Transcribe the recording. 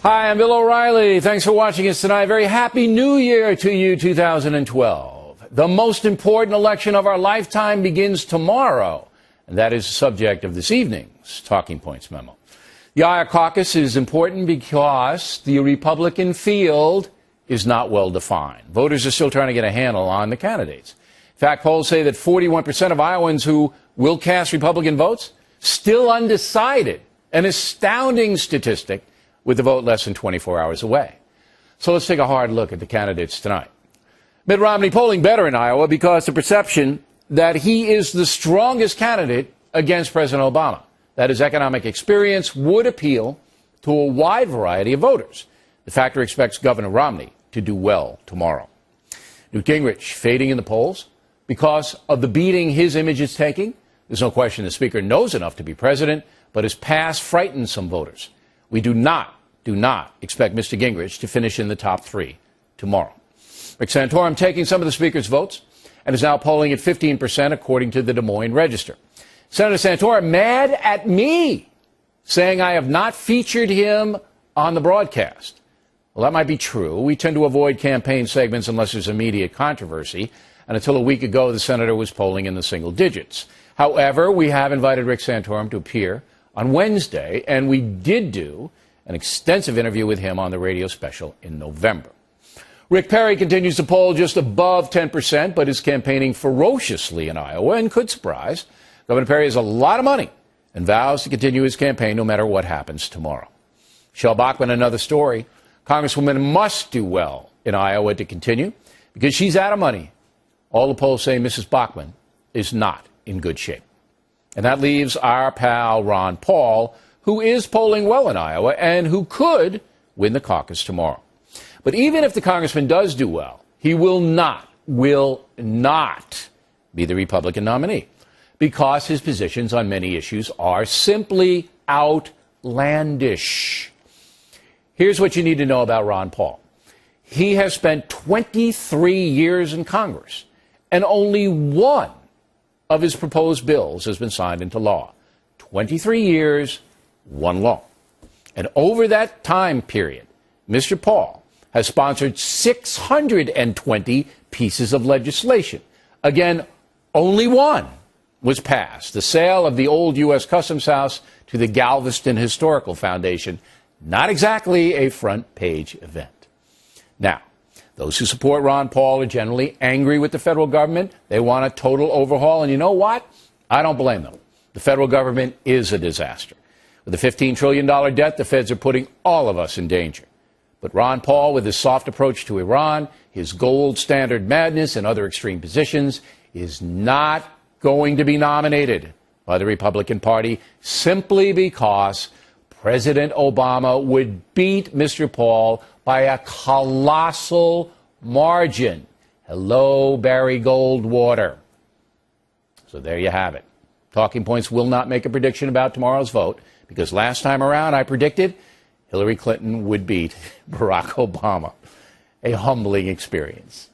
Hi, I'm Bill O'Reilly. Thanks for watching us tonight. Very happy New Year to you, 2012. The most important election of our lifetime begins tomorrow, and that is the subject of this evening's Talking Points memo. The Iowa caucus is important because the Republican field is not well defined. Voters are still trying to get a handle on the candidates. In fact, polls say that 41% of Iowans who will cast Republican votes still undecided, an astounding statistic, with the vote less than 24 hours away. So let's take a hard look at the candidates tonight. Mitt Romney polling better in Iowa because the perception that he is the strongest candidate against President Obama, that his economic experience would appeal to a wide variety of voters. The factor expects Governor Romney to do well tomorrow. Newt Gingrich fading in the polls because of the beating his image is taking. There's no question the speaker knows enough to be president, but his past frightens some voters. We do not expect Mr. Gingrich to finish in the top three tomorrow. Rick Santorum taking some of the speaker's votes and is now polling at 15% according to the Des Moines Register. Senator Santorum mad at me, saying I have not featured him on the broadcast. Well, that might be true. We tend to avoid campaign segments unless there's immediate controversy. And until a week ago, the senator was polling in the single digits. However, we have invited Rick Santorum to appear on Wednesday, and we did do an extensive interview with him on the radio special in November. Rick Perry continues to poll just above 10%, but is campaigning ferociously in Iowa and could surprise. Governor Perry has a lot of money and vows to continue his campaign no matter what happens tomorrow. Michelle Bachmann, another story. Congresswoman must do well in Iowa to continue because she's out of money. All the polls say Mrs. Bachmann is not in good shape. And that leaves our pal Ron Paul, who is polling well in Iowa and who could win the caucus tomorrow. But even if the congressman does do well, he will not be the Republican nominee because his positions on many issues are simply outlandish. Here's what you need to know about Ron Paul. He has spent 23 years in Congress, and only one of his proposed bills has been signed into law. 23 years, one law. And over that time period, Mr. Paul has sponsored 620 pieces of legislation. Again, only one was passed, the sale of the old U.S. Customs House to the Galveston Historical Foundation. Not exactly a front-page event. Now, those who support Ron Paul are generally angry with the federal government. They want a total overhaul. And you know what? I don't blame them. The federal government is a disaster. With a $15 trillion debt, the feds are putting all of us in danger. But Ron Paul, with his soft approach to Iran, his gold standard madness, and other extreme positions, is not going to be nominated by the Republican Party simply because President Obama would beat Mr. Paul by a colossal margin. Hello, Barry Goldwater. So there you have it. Talking Points will not make a prediction about tomorrow's vote because last time around I predicted Hillary Clinton would beat Barack Obama. A humbling experience.